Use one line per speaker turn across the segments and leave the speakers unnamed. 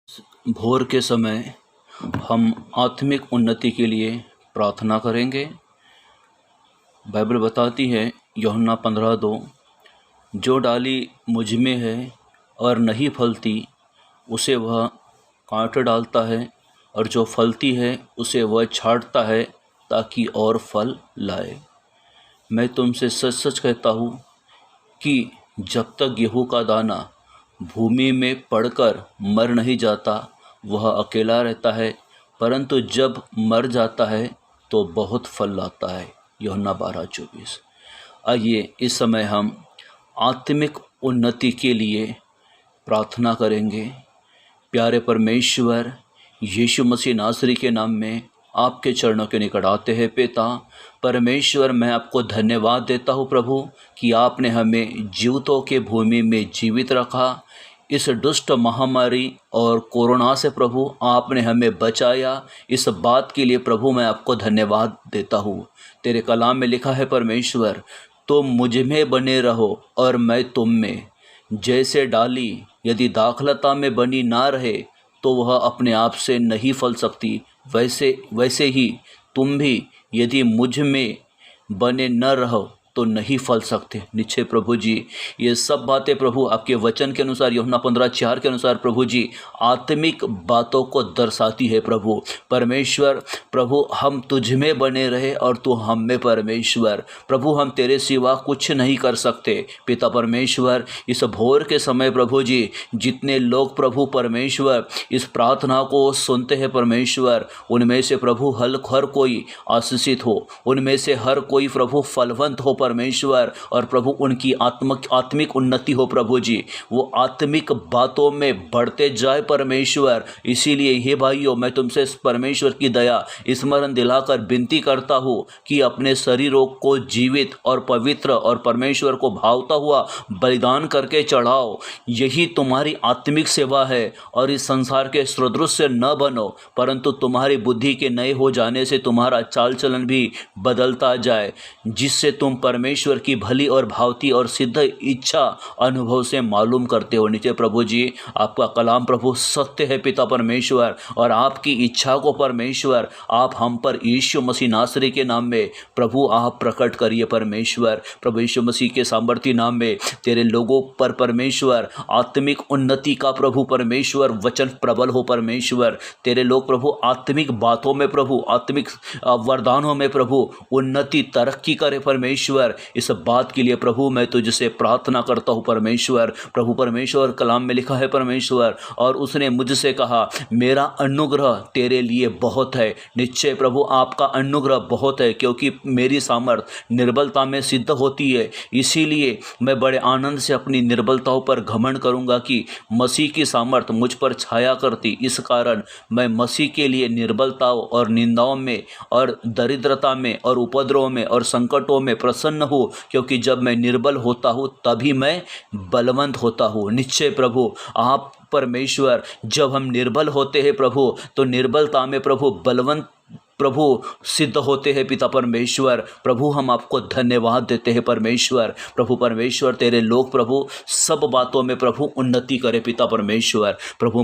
भोर के समय हम आत्मिक उन्नति के लिए प्रार्थना करेंगे। बाइबल बताती है यूहन्ना 15:2, जो डाली मुझ में है और नहीं फलती उसे वह काट डालता है, और जो फलती है उसे वह छाँटता है ताकि और फल लाए। मैं तुमसे सच सच कहता हूँ कि जब तक गेहूं का दाना भूमि में पड़कर मर नहीं जाता वह अकेला रहता है, परंतु जब मर जाता है तो बहुत फल लाता है। यूहन्ना 12:24। आइए इस समय हम आत्मिक उन्नति के लिए प्रार्थना करेंगे। प्यारे परमेश्वर, यीशु मसीह नासरी के नाम में आपके चरणों के निकट आते हैं। पिता परमेश्वर, मैं आपको धन्यवाद देता हूँ प्रभु कि आपने हमें जीवितों के भूमि में जीवित रखा। इस दुष्ट महामारी और कोरोना से प्रभु आपने हमें बचाया। इस बात के लिए प्रभु मैं आपको धन्यवाद देता हूँ। तेरे कलाम में लिखा है परमेश्वर, तुम मुझ में बने रहो और मैं तुम में। जैसे डाली यदि दाखलता में बनी ना रहे तो वह अपने आप से नहीं फल सकती, वैसे ही तुम भी यदि मुझ में बने न रहो तो नहीं फल सकते। निश्चय प्रभु जी, ये सब बातें प्रभु आपके वचन के अनुसार यूहन्ना 15:4 के अनुसार प्रभु जी आत्मिक बातों को दर्शाती है। प्रभु परमेश्वर, प्रभु हम तुझ में बने रहे और तू हम में परमेश्वर। प्रभु हम तेरे सिवा कुछ नहीं कर सकते। पिता परमेश्वर, इस भोर के समय प्रभु जी जितने लोग प्रभु परमेश्वर इस प्रार्थना को सुनते हैं परमेश्वर, उनमें से प्रभु हर कोई आशीषित हो, उनमें से हर कोई प्रभु फलवंत हो परमेश्वर, और प्रभु उनकी आत्मिक उन्नति हो प्रभु जी, वो आत्मिक बातों में बढ़ते जाए परमेश्वर। इसीलिए हे भाइयों, मैं तुमसे परमेश्वर की दया स्मरण दिलाकर विनती करता हूँ कि अपने शरीरों को जीवित और पवित्र और परमेश्वर को भावता हुआ बलिदान करके चढ़ाओ। यही तुम्हारी आत्मिक सेवा है। और इस संसार के सदृश से न बनो, परंतु तुम्हारी बुद्धि के नए हो जाने से तुम्हारा चाल चलन भी बदलता जाए, जिससे तुम परमेश्वर की भली और भावती और सिद्ध इच्छा अनुभव से मालूम करते हो। नीचे प्रभु जी आपका कलाम प्रभु सत्य है पिता परमेश्वर, और आपकी इच्छा को परमेश्वर आप हम पर यीशु मसीह नासरी के नाम में प्रभु आप प्रकट करिए परमेश्वर। प्रभु यीशु मसीह के सामर्थी नाम में तेरे लोगों पर परमेश्वर आत्मिक उन्नति का प्रभु परमेश्वर वचन प्रबल हो परमेश्वर। तेरे लोग प्रभु आत्मिक बातों में प्रभु आत्मिक वरदानों में प्रभु उन्नति तरक्की करे परमेश्वर। इस बात के लिए प्रभु मैं तुझसे प्रार्थना करता हूँ परमेश्वर। प्रभु परमेश्वर कलाम में लिखा है परमेश्वर, और उसने मुझसे कहा मेरा अनुग्रह तेरे लिए बहुत है। निश्चय प्रभु आपका अनुग्रह बहुत है, क्योंकि मेरी सामर्थ निर्बलता में सिद्ध होती है। इसीलिए मैं बड़े आनंद से अपनी निर्बलताओं पर घमंड करूँगा कि मसीह की सामर्थ मुझ पर छाया करती। इस कारण मैं मसीह के लिए निर्बलताओं और निंदाओं में और दरिद्रता में और उपद्रव में और संकटों में प्रसन्न हूँ, क्योंकि जब मैं निर्बल होता हूँ तभी मैं बलवंत होता हूँ। निश्चय प्रभु आप परमेश्वर, जब हम निर्बल होते हैं प्रभु तो निर्बलता में प्रभु बलवंत प्रभु सिद्ध होते हैं पिता परमेश्वर। प्रभु हम आपको धन्यवाद देते हैं परमेश्वर। प्रभु परमेश्वर तेरे लोग प्रभु सब बातों में प्रभु उन्नति करे पिता परमेश्वर। प्रभु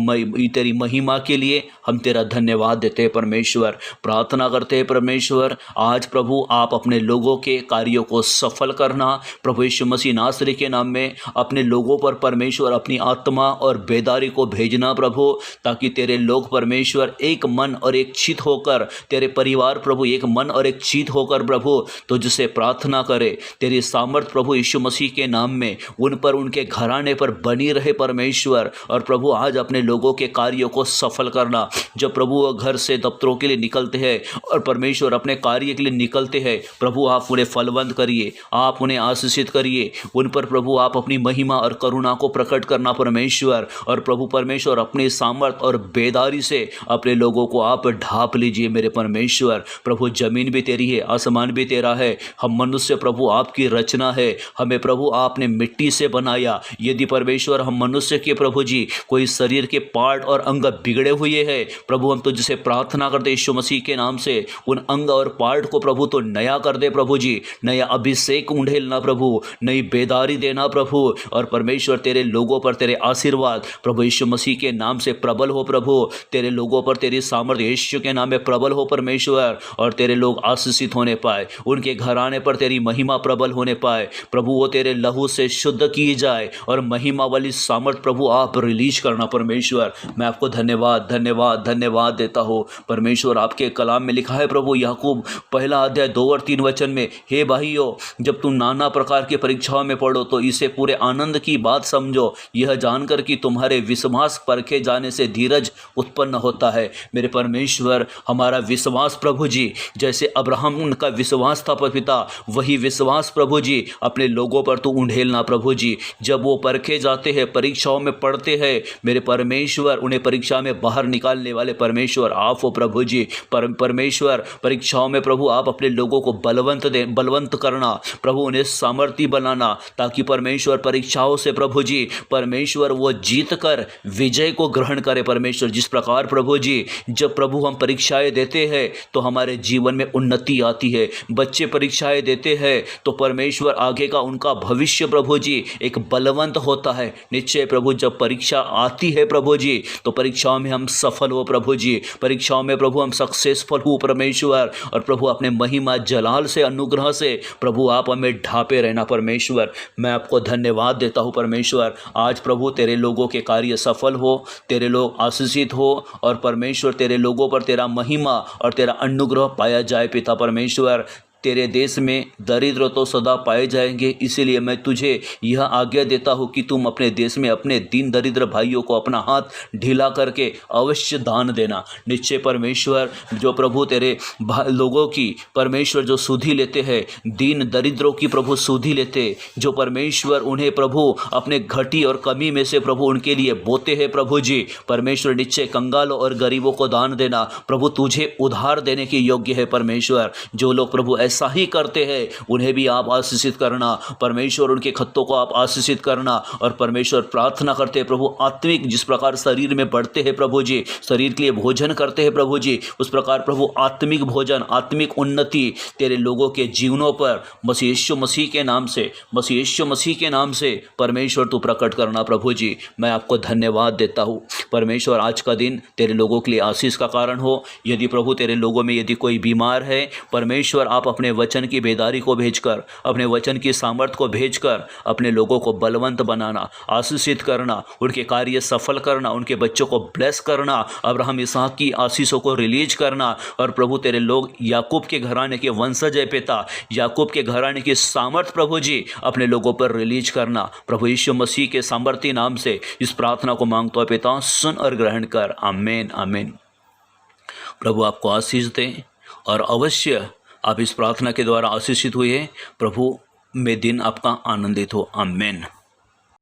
तेरी महिमा के लिए हम तेरा धन्यवाद देते हैं परमेश्वर। प्रार्थना करते हैं परमेश्वर, आज प्रभु आप अपने लोगों के कार्यों को सफल करना। प्रभु यीशु मसीह नासरी के नाम में अपने लोगों पर परमेश्वर अपनी आत्मा और बेदारी को भेजना प्रभु, ताकि तेरे लोग परमेश्वर एक मन और एक चित होकर, तेरे परिवार प्रभु एक मन और एक चित होकर प्रभु तुझसे प्रार्थना करे। तेरी सामर्थ प्रभु यीशु मसीह के नाम में उन पर उनके घराने पर बनी रहे परमेश्वर। और प्रभु आज अपने लोगों के कार्यों को सफल करना। जब प्रभु वो घर से दफ्तरों के लिए निकलते हैं और परमेश्वर अपने कार्य के लिए निकलते हैं, प्रभु आप उन्हें फलवंत करिए, आप उन्हें आशीषित करिए। उन पर प्रभु आप अपनी महिमा और करुणा को प्रकट करना परमेश्वर। और प्रभु परमेश्वर अपनी सामर्थ और बेदारी से अपने लोगों को आप ढांप लीजिए मेरे परमेश्वर। परमेश्वर। प्रभु जमीन भी तेरी है, आसमान भी तेरा है, हम मनुष्य प्रभु आपकी रचना है। हमें प्रभु आपने मिट्टी से बनाया। यदि परमेश्वर हम मनुष्य के प्रभु जी कोई शरीर के पार्ट और अंग बिगड़े हुए हैं, प्रभु हम तुझसे प्रार्थना करते यीशु मसीह के नाम से उन अंग और पार्ट को प्रभु तो नया कर दे प्रभु जी, नया अभिषेक उंडेलना प्रभु, नई बेदारी देना प्रभु। और परमेश्वर तेरे लोगों पर तेरे आशीर्वाद प्रभु यीशु मसीह के नाम से प्रबल हो प्रभु। तेरे लोगों पर तेरी सामर्थ्य यीशु के नाम में प्रबल हो परमेश्वर, और तेरे लोग आशीषित होने पाए, उनके घराने पर तेरी महिमा प्रबल होने पाए प्रभु। वो तेरे लहू से शुद्ध की जाए और महिमा वाली सामर्थ प्रभु आप रिलीज करना परमेश्वर। मैं आपको धन्यवाद धन्यवाद धन्यवाद देता हूँ परमेश्वर। आपके कलाम में लिखा है प्रभु याकूब 1:2-3 में, हे भाइयों, जब तुम नाना प्रकार की परीक्षाओं में पड़ो तो इसे पूरे आनंद की बात समझो, यह जानकर कि तुम्हारे विश्वास परखे जाने से धीरज उत्पन्न होता है। मेरे परमेश्वर, हमारा विश्वास प्रभु जी जैसे अब्राहम का विश्वास था पिता, वही विश्वास प्रभु जी अपने लोगों पर तू उंडेलना प्रभु जी। जब वो परखे जाते हैं, परीक्षाओं में पढ़ते हैं, मेरे परमेश्वर, उन्हें परीक्षा में बाहर निकालने वाले परमेश्वर आप हो प्रभु जी। परमेश्वर, परीक्षाओं में प्रभु आप अपने लोगों को बलवंत करना प्रभु, उन्हें सामर्थ्य बनाना, ताकि परमेश्वर परीक्षाओं से प्रभु जी परमेश्वर वो जीत कर विजय को ग्रहण करे परमेश्वर। जिस प्रकार प्रभु जी जब प्रभु हम परीक्षाएं देते हैं तो हमारे जीवन में उन्नति आती है। बच्चे परीक्षाएं देते हैं तो परमेश्वर आगे का उनका भविष्य प्रभु जी एक बलवंत होता है। निश्चय प्रभु जब परीक्षा आती है प्रभु जी तो परीक्षाओं में हम सफल हो प्रभु जी, परीक्षाओं में प्रभु हम सक्सेसफुल हो परमेश्वर। और प्रभु अपने महिमा जलाल से अनुग्रह से प्रभु आप हमें ढापे रहना परमेश्वर। मैं आपको धन्यवाद देता हूँ परमेश्वर। आज प्रभु तेरे लोगों के कार्य सफल हो, तेरे लोग आशीषित हो, और परमेश्वर तेरे लोगों पर तेरा महिमा और तेरा अनुग्रह पाया जाए पिता परमेश्वर। तेरे देश में दरिद्र तो सदा पाए जाएंगे, इसीलिए मैं तुझे यह आज्ञा देता हूँ कि तुम अपने देश में अपने दीन दरिद्र भाइयों को अपना हाथ ढीला करके अवश्य दान देना। निश्चय परमेश्वर, जो प्रभु तेरे लोगों की परमेश्वर जो सुधि लेते हैं, दीन दरिद्रों की प्रभु सुधि लेते, जो परमेश्वर उन्हें प्रभु अपने घटी और कमी में से प्रभु उनके लिए बोते हैं प्रभु जी। परमेश्वर निश्चय कंगालों और गरीबों को दान देना प्रभु तुझे उधार देने के योग्य है परमेश्वर। जो लोग प्रभु ऐसा ही करते हैं उन्हें भी आप आशीषित करना परमेश्वर, उनके खत्तों को आप आशीषित करना। और परमेश्वर प्रार्थना करते हैं प्रभु, आत्मिक जिस प्रकार शरीर में बढ़ते हैं प्रभु जी, शरीर के लिए भोजन करते हैं प्रभु जी, उस प्रकार प्रभु आत्मिक भोजन, आत्मिक उन्नति तेरे लोगों के जीवनों पर मसीह यीशु मसीह के नाम से, मसीह यीशु मसीह के नाम से परमेश्वर तू प्रकट करना प्रभु जी। मैं आपको धन्यवाद देता हूँ परमेश्वर। आज का दिन तेरे लोगों के लिए आशीष का कारण हो। यदि प्रभु तेरे लोगों में यदि कोई बीमार है, परमेश्वर आप अपने वचन की बेदारी को भेजकर, अपने वचन की सामर्थ को भेजकर अपने लोगों को बलवंत बनाना, आशीषित करना, उनके कार्य सफल करना, उनके बच्चों को ब्लेस करना, अब्राहम इसहाक की आशीषों को रिलीज करना। और प्रभु तेरे लोग याकूब के घराने के वंशज है पिता, याकूब के घराने की सामर्थ प्रभु जी अपने लोगों पर रिलीज करना प्रभु। यीशु मसीह के सामर्थी नाम से इस प्रार्थना को मांगता है पिता, सुन और ग्रहण कर। आमीन आमीन। प्रभु आपको आशीष दे और अवश्य आप इस प्रार्थना के द्वारा आशीषित हुए। प्रभु में दिन आपका आनंदित हो। आमीन।